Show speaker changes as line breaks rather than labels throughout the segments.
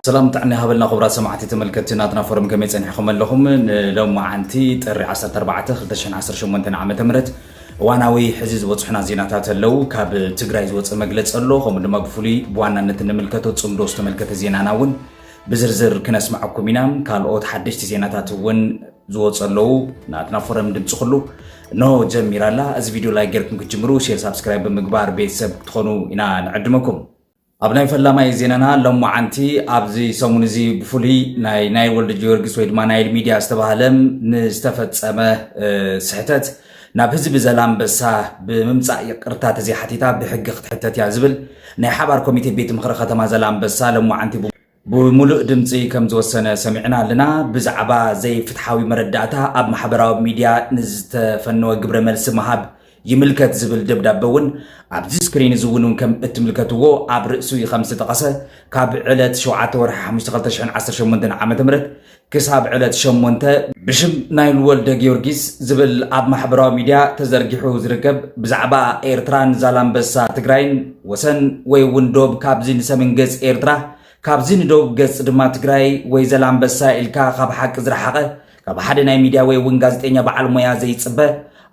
سلام تعني هبلنا خبرات سمعتي تملكتي ناتنا فورم كميتين حكم لهم لو عنتي طري 14 2010 شمونتنا عام تمرت واناوي حزيز وصحنا زيناتات لو كاب تግራይ ዝወጽ መግለጽ አሎ ከም ድማ ግፉሊ በዋናነት እንመልከቶ ጽምዶስ ተመልከተ ዜናናውን በዝርዝር ከነስማዕኩም ኢናም ካልኦት ሓድሽቲ ዜናታት ወን ዝወጽ አለው ናትና ፎረም ድምጽ ሁሉ ኖ ጀሚራላ እዚ ቪዲዮ ላይ ገርኩም ክጅምሩ ሼር ሰብስክራይብ በመግባር ቤተሰብ ትኾኑ ኢና ንዕድመኩም ኣብናይ ፈላማይ ዜናና ለማዓንቲ ኣብዚ ሰሙን እዚ ብፉሊ ናይ ወልደ ጊዮርጊስ ወይ ድማ ናይ ሚዲያ ዝተባሃለም ንስተፈጸመ ስሕተት ናብ ህዝቢ ዘላምበሳ ብምምጻእ ይቅርታ ተዘይ ሓቲታ ብሕጊ ክትሕተት ያ ዝብል ናይ ሓባር ኮሚቴ ቤት ምክሪ ከተማ ዘላምበሳ ለማዓንቲ بملؤ دمصي كم زوسنا سمعنا لنا بزعبا زي فتحاوي مرداتا اب محبراوي ميديا نزتفنو غبر ملس مهاب يملكت زبل دبدابون اب سكرين زونون كم اتملكتو اب راسو 5 تقسه كاب علت 7 ورح 15 عام تمرت كساب علت شمونته بشم نايل ولد جيورغيس زبل اب محبراوي ميديا تزرغيحو زركب بزعبا ايرتران زالامبسا تግራይን وسن وي وندوب كابزين سمنغز ايرترا كابزين دوب ገጽ ድማ ትግራይ ወይ ዘላምበሳ ኢልካ ካብ ሓቂ ዝረሓቀ ካብ ሓደ ናይ ሚድያ ወይ ውን ጋዜጠኛ በዓል ሞያ ዘይጽበ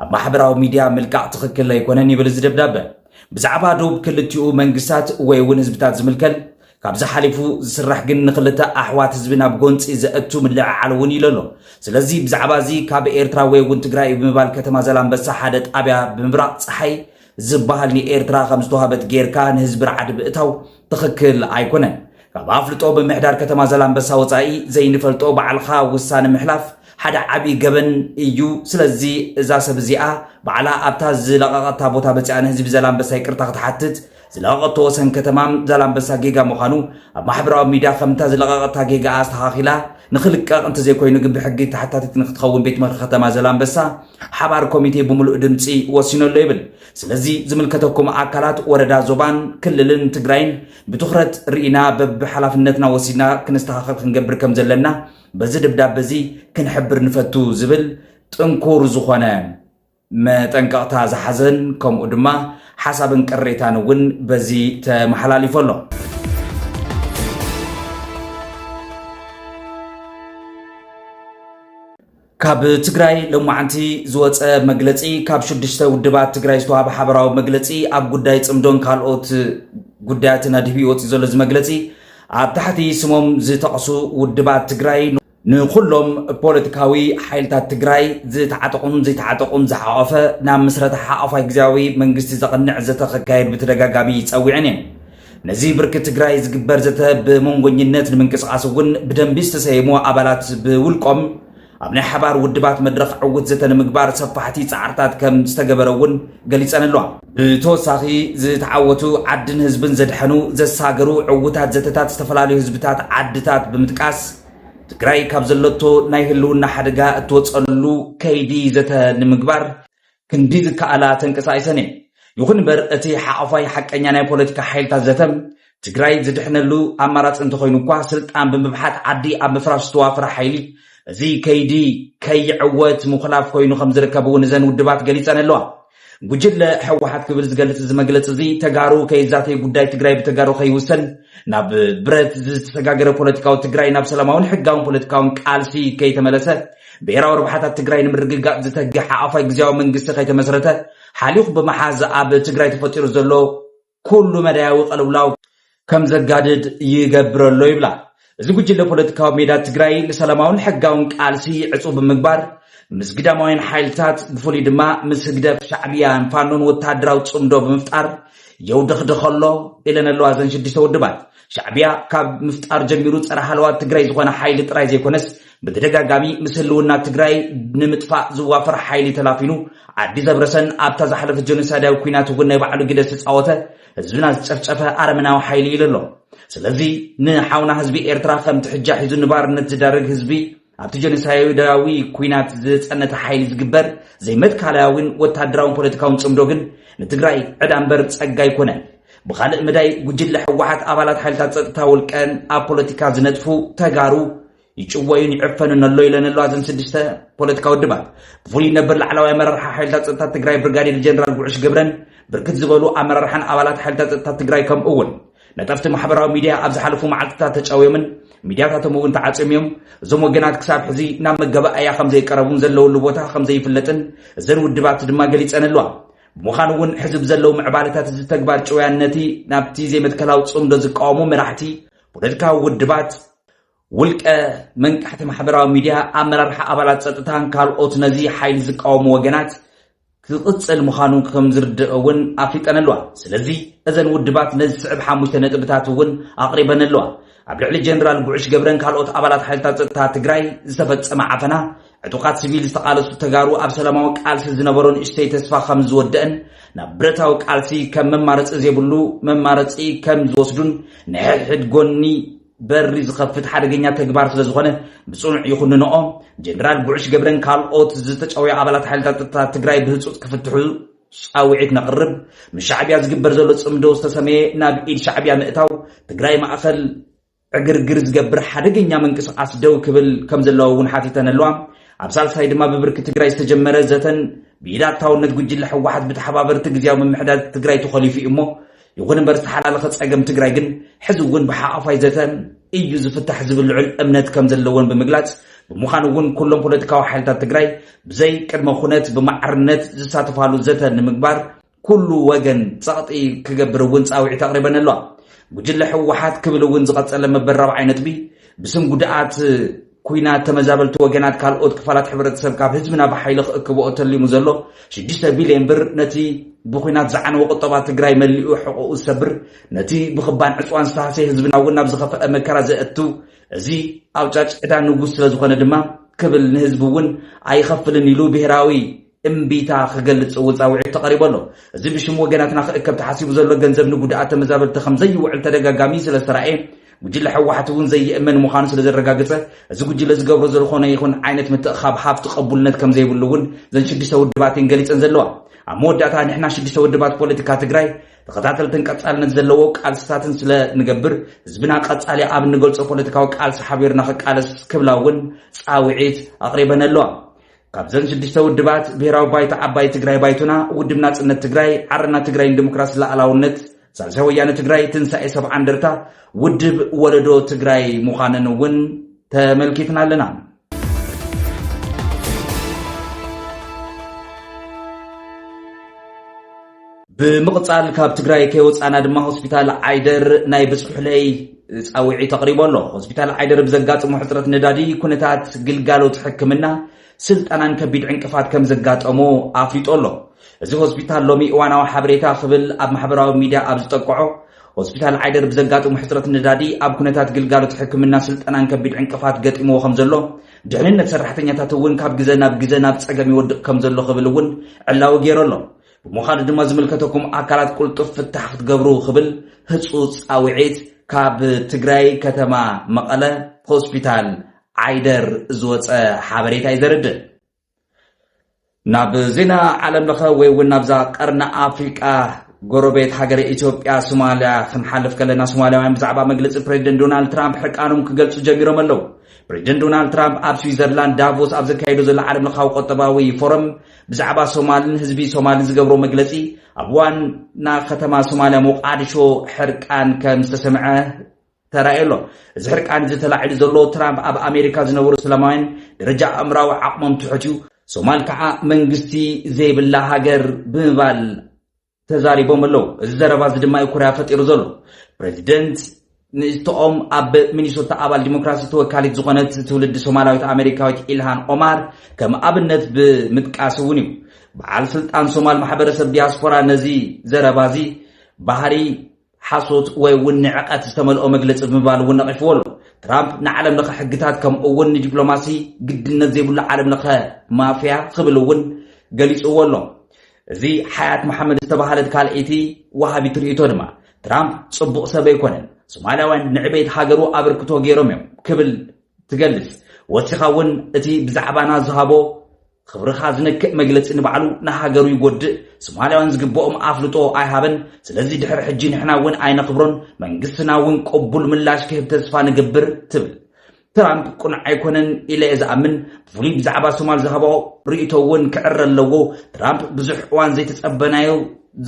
ኣብ ማሕበራዊ ሚድያ መልክዕ ትኽክል ኣይኮነን ይብል ዝደብዳበ ብዛዕባ ዶብ ክልቲኡ መንግስታት ወይ ውን ህዝብታት ዝምልከል ካብ ዝሓሊፉ ዝስራሕ ግን ንኽልተ ኣሕዋት ህዝቢ ናብ ጎንፂ ዘእቱ ምልዕዓል ውን ይለሎ ስለዚ ብዛዕባ እዚ ካብ ኤርትራ ወይ ውን ትግራይ ብምባል ከተማ ዘላምበሳ ሓደ ጣብያ ብምብራቕ ፀሓይ ዝበሃል ንኤርትራ ከም ዝተዋሃበት ጌርካ ንህዝቢ ረዓድ ብእታው ትኽክል ኣይኮነን ካብ ኣፍልጦ ብምሕዳር ከተማ ዘላምበሳ ወፃኢ ዘይንፈልጦ በዓልኻ ውሳነ ምሕላፍ ሓደ ዓቢ ገበን እዩ ስለዚ እዛ ሰብ እዚኣ በዓላ ኣብታ ዝለቐቐታ ቦታ በፂኣነ ህዝቢ ዘላምበሳ ይቅርታ ክትሓትት ዝለቐቐቶ ወሰን ከተማም ዘላምበሳ ጌጋ ምዃኑ ኣብ ማሕበራዊ ሚድያ ከምታ ዝለቐቐታ ጌጋ ኣስተኻኺላ ንኽልቀቕ እንተዘይኮይኑ ግን ብሕጊ ተሓታትት ንክትኸውን ቤት ምክሪ ከተማ ዘላምበሳ ሓባር ኮሚቴ ብምሉእ ድምፂ ወሲኖሎ ይብል ስለዚ ዝምልከተኩም ኣካላት ወረዳ ዞባን ክልልን ትግራይን ብትኹረት ርኢና በብሓላፍነትና ወሲድና ክንስተኻኸል ክንገብር ከም ዘለና በዚ ድብዳቤ እዚ ክንሕብር ንፈቱ ዝብል ጥንኩር ዝኾነ መጠንቀቕታ ዝሓዘን ከምኡ ድማ ሓሳብን ቅሬታን እውን በዚ ተመሓላሊፉ ኣሎ ካብ ትግራይ ለማዓንቲ ዝወፀ መግለጺ ካብ 6 ውድባት ትግራይ ዝተዋሃበ ሓበራዊ መግለጺ ኣብ ጉዳይ ጽምዶን ካልኦት ጉዳያትን ኣድህቢዎት ዘሎ ዝመግለጺ ኣብ ታሕቲ ስሞም ዝተቐሱ ውድባት ትግራይ ንኩሎም ፖለቲካዊ ሓይልታት ትግራይ ዝተዓጠቁም ዘይተዓጠቁም ዝሓቆፈ ናብ ምስረታ ሓቆፋይ ግዝያዊ መንግስቲ ዘቕንዕ ዘተኸካየድ ብተደጋጋሚ ይፀዊዕን እዮም ነዚ ብርክ ትግራይ ዝግበር ዘተ ብመንጎኝነት ንምንቅስቃስ እውን ብደንቢ ዝተሰየሙ ኣባላት ብውልቆም ኣብ ናይ ሓባር ውድባት መድረኽ ዕውት ዘተ ንምግባር ሰፋሕቲ ፃዕርታት ከም ዝተገበረውን ገሊፀን ኣለዋ ብተወሳኺ ዝተዓወቱ ዓድን ህዝብን ዘድሐኑ ዘሳገሩ ዕውታት ዘተታት ዝተፈላለዩ ህዝብታት ዓድታት ብምጥቃስ ትግራይ ካብ ዘለቶ ናይ ህልውና ሓደጋ እትወፀሉ ከይዲ ዘተ ንምግባር ክንዲ ዝከኣላ ተንቀሳቂሰን ይኹን እምበር እቲ ሓቆፋይ ሓቀኛ ናይ ፖለቲካ ሓይልታት ዘተም ትግራይ ዝድሕነሉ ኣማራፂ እንተኮይኑ እኳ ስልጣን ብምብሓት ዓዲ ኣብ ምፍራሽ ዝተዋፈረ ሓይሊ እዚ ከይዲ ከይዕወት ምኽላፍ ኮይኑ ከም ዝርከብ እውን እዘን ውድባት ገሊፀን ኣለዋ ጉጅለ ሕወሓት ክብል ዝገልጽ ዝመግለጽ እዚ ተጋሩ ከይዛተይ ጉዳይ ትግራይ ብተጋሩ ከይውሰን ናብ ብረት ዝተሰጋገረ ፖለቲካዊ ትግራይ ናብ ሰላማውን ሕጋውን ፖለቲካውን ቃልሲ ከይተመለሰ ብሔራዊ ረብሓታት ትግራይ ንምርግጋእ ዝተግሕ ሓቆፋይ ግዝያዊ መንግስቲ ከይተመስረተ ሓሊኹ ብመሓዝ ኣብ ትግራይ ተፈጢሩ ዘሎ ኩሉ መዳያዊ ቀልውላው ከም ዘጋድድ ይገብረሎ ይብላ እዚ ጉጅለ ፖለቲካዊ ሜዳ ትግራይ ንሰላማውን ሕጋውን ቃልሲ ዕፁብ ብምግባር ምስ ግዳማውያን ሓይልታት ብፍሉይ ድማ ምስ ህግደፍ ሻዕብያን ፋኖን ወታደራዊ ጽምዶ ብምፍጣር የውድኽድኸሎ ኢለን ኣለዋ ዘን 6 ውድባት ሻዕብያ ካብ ምፍጣር ጀሚሩ ፀረ ሃልዋት ትግራይ ዝኾነ ሓይሊ ጥራይ ዘይኮነስ ብተደጋጋሚ ምስ ህልውና ትግራይ ንምጥፋእ ዝዋፈር ሓይሊ ተላፊኑ ዓዲ ዘብረሰን ኣብታ ዝሓለፈት ጀኖሳይዳዊ ኩናት እውን ናይ ባዕሉ ግደ ዝፃወተ ህዝብና ዝጨፍጨፈ ኣረመናዊ ሓይሊ ኢለሎ ስለዚ ንሓውና ህዝቢ ኤርትራ ከም ትሕጃ ሒዙ ንባርነት ዝዳርግ ህዝቢ ኣብቲ ጀኖሳይዳዊ ኩናት ዝፀነተ ሓይሊ ዝግበር ዘይመትካላውን ወታደራውን ፖለቲካውን ጽምዶ ግን ንትግራይ ዕዳ እምበር ፀጋ ይኮነ ብኻልእ መዳይ ጉጅለ ሕወሓት ኣባላት ሓይልታት ፀጥታ ውልቀን ኣብ ፖለቲካ ዝነጥፉ ተጋሩ ይጭወዩን ይዕፈኑን ኣሎ ኢለን ኣለዋ ዘን 6 ፖለቲካዊ ውድባት ብፍሉይ ነበር ላዕለዋይ ኣመራርሓ ሓይልታት ፀጥታ ትግራይ ብርጋዴር ጀነራል ጉዕሽ ገብረን ብርክት ዝበሉ ኣመራርሓን ኣባላት ሓይልታት ፀጥታ ትግራይ ከምኡ እውን ነጠፍቲ ማሕበራዊ ሚድያ ኣብ ዝሓለፉ መዓልትታት ተጫወምን ሚድያታቶም እውን ተዓጽምዮም እዞም ወገናት ክሳብ ሕዚ ናብ መገባእያ ከም ዘይቀረቡን ዘለውሉ ቦታ ከም ዘይፍለጥን እዘን ውድባት ድማ ገሊፀን ኣለዋ ብምዃኑ እውን ሕዝብ ዘለው ምዕባለታት እዚ ተግባር ጭውያነቲ ናብቲ ዘይመትከላዊ ጽምዶ ዝቃወሙ መራሕቲ ፖለቲካዊ ውድባት ውልቀ መንቃሕቲ ማሕበራዊ ሚድያ ኣመራርሓ ኣባላት ጸጥታን ካልኦት ነዚ ሓይሊ ዝቃወሙ ወገናት ክቕጽል ምዃኑ ከም ዝርድእ እውን ኣፍሊጠን ኣለዋ ስለዚ እዘን ውድባት ነዚ ስዕብ 5 ነጥብታት እውን ኣቕሪበን ኣለዋ ኣብ ልዕሊ ጀነራል ጉዕሽ ገብረን ካልኦት ኣባላት ሓይልታት ጸጥታ ትግራይ ዝተፈጸመ ዓፈና ዕጡቃት ሲቪል ዝተቃለሱ ተጋሩ ኣብ ሰላማዊ ቃልሲ ዝነበሮን እሽተይ ተስፋ ከም ዝወደአን ናብ ብረታዊ ቃልሲ ከም መማረፂ ዘይብሉ መማረፂ ከም ዝወስዱን ንሕድሕድ ጎኒ በሪ ዝኸፍት ሓደገኛ ተግባር ስለ ዝኾነ ብጽኑዕ ይኹንንኦ ጀነራል ጉዕሽ ገብረን ካልኦት ዝተጫወዩ ኣባላት ሓይልታት ጸጥታ ትግራይ ብህጹጽ ክፍትሑ ጻውዒት ነቕርብ ምሻዕብያ ዝግበር ዘሎ ጽምዶ ዝተሰመየ ናብ ኢድ ሻዕብያ ምእታው ትግራይ ማእኸል ዕግርግር ዝገብር ሓደገኛ መንቅስቃስ ደው ክብል ከም ዘለዎ እውን ሓቲተን ኣለዋ ኣብ ሳልሳይ ድማ ብብርኪ ትግራይ ዝተጀመረ ዘተን ብኢዳታውነት ጉጅለ ሕወሓት ብተሓባበርቲ ግዝያዊ ምምሕዳር ትግራይ ተኸሊፉ እሞ ይኹን እምበር ዝተሓላለኸ ጸገም ትግራይ ግን ሕዚ እውን ብሓፋይ ዘተን እዩ ዝፍታሕ ዝብል ልዑል እምነት ከም ዘለዎን ብምግላጽ ብምዃኑ እውን ኩሎም ፖለቲካዊ ሓይልታት ትግራይ ብዘይ ቅድመ ኩነት ብማዕርነት ዝሳተፋሉ ዘተን ንምግባር ኩሉ ወገን ጸቕጢ ክገብር እውን ጻውዒት ኣቕሪበን ኣለዋ ጉጅለ ሕወሓት ክብል እውን ዝቐጸለ መበራብ ዓይነት ብስም ጉድኣት ኩናት ተመዛበልቲ ወገናት ካልኦት ክፋላት ሕብረተሰብ ካብ ህዝብና ብሓይሊ ክእክብኦ ተሊሙ ዘሎ 6 ቢልዮን ብር ነቲ ብኩናት ዝዓነወ ቁጠባት ትግራይ መሊኡ ሕቁኡ ዝሰብር ነቲ ብኽባን ዕፅዋን ዝተሃሰየ ህዝብና እውን ናብ ዝኸፍአ መከራ ዘእቱ እዚ ኣውጫጭ ዕዳ ንጉስ ስለ ዝኾነ ድማ ክብል ንህዝቢ እውን ኣይኸፍልን ኢሉ ብሄራዊ እምቢታ ክገልጽ እውን ጻውዒት ተቐሪቡ ኣሎ እዚ ብሽም ወገናትና ክእከብ ተሓሲቡ ዘሎ ገንዘብ ንጉድኣት ተመዛበልቲ ከም ዘይውዕል ተደጋጋሚ ስለ ዝተረኣየ ጉጅለ ሕወሓት እውን ዘይእመን ምዃኑ ስለ ዘረጋገፀ እዚ ጉጅለ ዝገብሮ ዝኾነ ይኹን ዓይነት ምትእኻብ ሃፍቲ ቅቡልነት ከም ዘይብሉ እውን ዘን 6 ውድባትን ገሊፀን ዘለዋ ኣብ መወዳእታ ንሕና 6 ውድባት ፖለቲካ ትግራይ ተኸታተልትን ቀጻልነት ዘለዎ ቃልስታትን ስለ ንገብር ህዝብና ቀጻሊ ኣብ ንገልጾ ፖለቲካዊ ቃልሲ ሓቢርና ክቃለስ ክብላ እውን ጻውዒት ኣቕሪበን ኣለዋ ካብዘን 6 ውድባት ብሄራዊ ባይታ ዓባይ ትግራይ ባይቱና ውድብ ናጽነት ትግራይ ዓረና ትግራይ ዲሞክራሲ ላዕላውነት ሳልሳይ ወያነ ትግራይ ትንሳኤ ሰብዓ እንደርታ ውድብ ወለዶ ትግራይ ምዃነን እውን ተመልኪትና ኣለና ብምቕጻል ካብ ትግራይ ከይወፃና ድማ ሆስፒታል ዓይደር ናይ ብጽሑለይ ጻውዒት ተቕሪቡ ኣሎ ሆስፒታል ዓይደር ብዘጋጥሙ ሕፅረት ነዳዲ ኩነታት ግልጋሎት ሕክምና ስልጠናን ከቢድ ዕንቅፋት ከም ዘጋጠሞ ኣፍሊጡ ኣሎ እዚ ሆስፒታል ሎሚ እዋናዊ ሓበሬታ ክብል ኣብ ማሕበራዊ ሚድያ ኣብ ዝጠቅዖ ሆስፒታል ዓይደር ብዘጋጥሙ ሕፅረት ነዳዲ ኣብ ኩነታት ግልጋሎት ሕክምና ስልጠናን ከቢድ ዕንቅፋት ገጢምዎ ከም ዘሎ ድሕንነት ሰራሕተኛታት እውን ካብ ግዜ ናብ ጸገም ይወድቕ ከም ዘሎ ክብል እውን ዕላዊ ገይሩ ኣሎ ብምዃኑ ድማ ዝምልከተኩም ኣካላት ቁልጡፍ ፍታሕ ክትገብሩ ክብል ህፁፅ ጻውዒት ካብ ትግራይ ከተማ መቐለ ሆስፒታል ዓይደር ዝወፀ ሓበሬታ ይዘርድእ ናብ ዜና ዓለም ለኸ ወይ እውን ናብዛ ቀርና ኣፍሪቃ ጎረቤት ሃገር ኢትዮጵያ ሶማልያ ክንሓልፍ ከለና ሶማልያውያን ብዛዕባ መግለፂ ፕሬዚደንት ዶናልድ ትራምፕ ሕቃኖም ክገልጹ ጀሚሮም ኣለዉ ፕሬዚደንት ዶናልድ ትራምፕ ኣብ ስዊዘርላንድ ዳቮስ ኣብ ዘካየዱ ዘሎ ዓለም ለኻዊ ቆጠባዊ ፎረም ብዛዕባ ሶማልን ህዝቢ ሶማልን ዝገብሮ መግለፂ ኣብ ዋና ከተማ ሶማልያ ሞቃዲሾ ሕርቃን ከም ዝተሰምዐ ተራእየሎ እዚ ሕርቃን ዝተላዒሉ ዘሎ ትራምፕ ኣብ ኣሜሪካ ዝነብሩ ሰላማውያን ደረጃ ኣእምራዊ ዓቕሞም ትሕትዩ ሶማል ከዓ መንግስቲ ዘይብላ ሃገር ብምባል ተዛሪቦም ኣለዉ እዚ ዘረባ እዚ ድማ ኩርያ ፈጢሩ ዘሎ ፕሬዚደንት ንእስቶኦም ኣብ ሚኒሶታ ኣባል ዲሞክራሲ ተወካሊት ዝኾነት ትውልዲ ሶማላዊት ኣሜሪካዊት ኢልሃን ኦማር ከም ኣብነት ብምጥቃስ እውን እዩ በዓል ስልጣን ሶማል ማሕበረሰብ ዲያስፖራ ነዚ ዘረባ እዚ ባህሪ ሓሶት ወይ እውን ንዕቐት ዝተመልኦ መግለፂ ብምባል እውን ነቒፍዎ ኣሎ ትራምፕ ንዓለም ለኸ ሕግታት ከምኡ እውን ንዲፕሎማሲ ግድነት ዘይብሉ ዓለም ለኸ ማፍያ ክብል እውን ገሊፅዎ ኣሎ እዚ ሓያት መሐመድ ዝተባሃለት ካልአይቲ ወሃቢት ርእይቶ ድማ ትራምፕ ጽቡቕ ሰብ ኣይኮነን ሶማልያውያን ንዕቤት ሃገሩ ኣበርክቶ ገይሮም እዮም ክብል ትገልጽ ወሲኻ እውን እቲ ብዛዕባና ዝሃቦ خبرخ زنك مجلس إن بعلو نهاجرو يقود سمعنا وين زجبهم أفلتو أيهابن سلزي دحر حجين إحنا وين أين خبرون من قصنا وين قبول من لاش كيف تسفان جبر تبل ترامب كون عيكونن إلى إذا أمن فليب زعبا سمال زهبا ريتو وين كعر اللوجو ترامب بزح وان زي تتقبنايو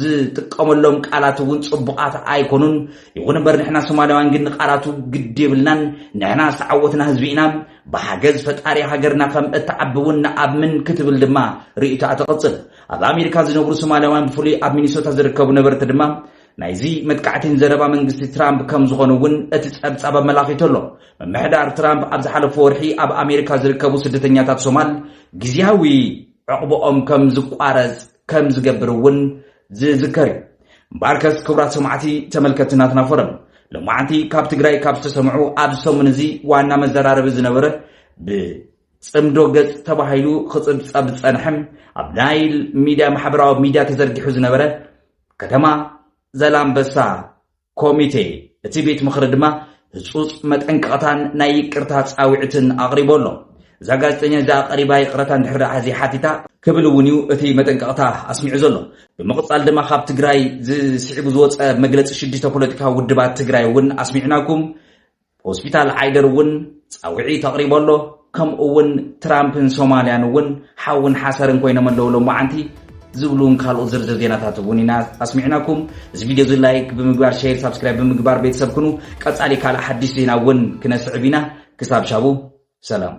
ዝጥቀመሎም ቃላት እውን ጽቡቃት ኣይኮኑን ይኹን እምበር ንሕና ሶማልያውያን ግን ቃላቱ ግድ የብልናን ንሕና ዝተዓወትና ህዝቢ ኢና ብሓገዝ ፈጣሪ ሃገርና ከም እትዓብውን ንኣምን ክትብል ድማ ርእይታ ተቐጽል ኣብ ኣሜሪካ ዝነብሩ ሶማልያውያን ብፍሉይ ኣብ ሚኒሶታ ዝርከቡ ነበርቲ ድማ ናይዚ መጥቃዕትን ዘረባ መንግስቲ ትራምፕ ከም ዝኾኑውን እቲ ጸብጻብ ኣመላኺቱሎ መምሕዳር ትራምፕ ኣብ ዝሓለፈ ወርሒ ኣብ ኣሜሪካ ዝርከቡ ስደተኛታት ሶማል ግዝያዊ ዕቕቦኦም ከም ዝቋረጽ ከም ዝገብርውን ዝዝከር ባርከስ ክብራት ሰማዕቲ ተመልከትናትና ፎረም ለማዓንቲ ካብ ትግራይ ካብ ዝተሰምዑ ኣብ ሰሙን እዚ ዋና መዘራረብ ዝነበረ ብጽምዶ ገጽ ተባሂሉ ክጽብጸብ ጸንሕም ኣብ ናይል ሚድያ ማሕበራዊ ሚድያ ተዘርጊሑ ዝነበረ ከተማ ዘላምበሳ ኮሚቴ እቲ ቤት ምኽሪ ድማ ህጹጽ መጠንቀቕታን ናይ ይቅርታ ጻውዕትን ኣቕሪቦሎ እዛ ጋዜጠኛ እዛ ቀሪባ ይቅርታ እንድሕር ኣዚ ሓቲታ ክብል እውን እዩ እቲ መጠንቀቕታ ኣስሚዑ ዘሎ ብምቕጻል ድማ ካብ ትግራይ ዝስዕቡ ዝወፀ መግለፂ 6 ፖለቲካዊ ውድባት ትግራይ እውን ኣስሚዕናኩም ሆስፒታል ዓይደር እውን ጻውዒ ተቕሪቦሎ ከምኡ እውን ትራምፕን ሶማልያን እውን ሓውን ሓሰርን ኮይኖም ኣለዉ ሎማዓንቲ ዝብሉን ካልኦት ዝርዝር ዜናታት እውን ኢና ኣስሚዕናኩም እዚ ቪድዮ እዚ ላይክ ብምግባር ሼር ሰብስክራይብ ብምግባር ቤተሰብ ኩኑ ቀጻሊ ካልእ ሓድሽ ዜና እውን ክነስዕብ ኢና ክሳብ ሻቡ ሰላም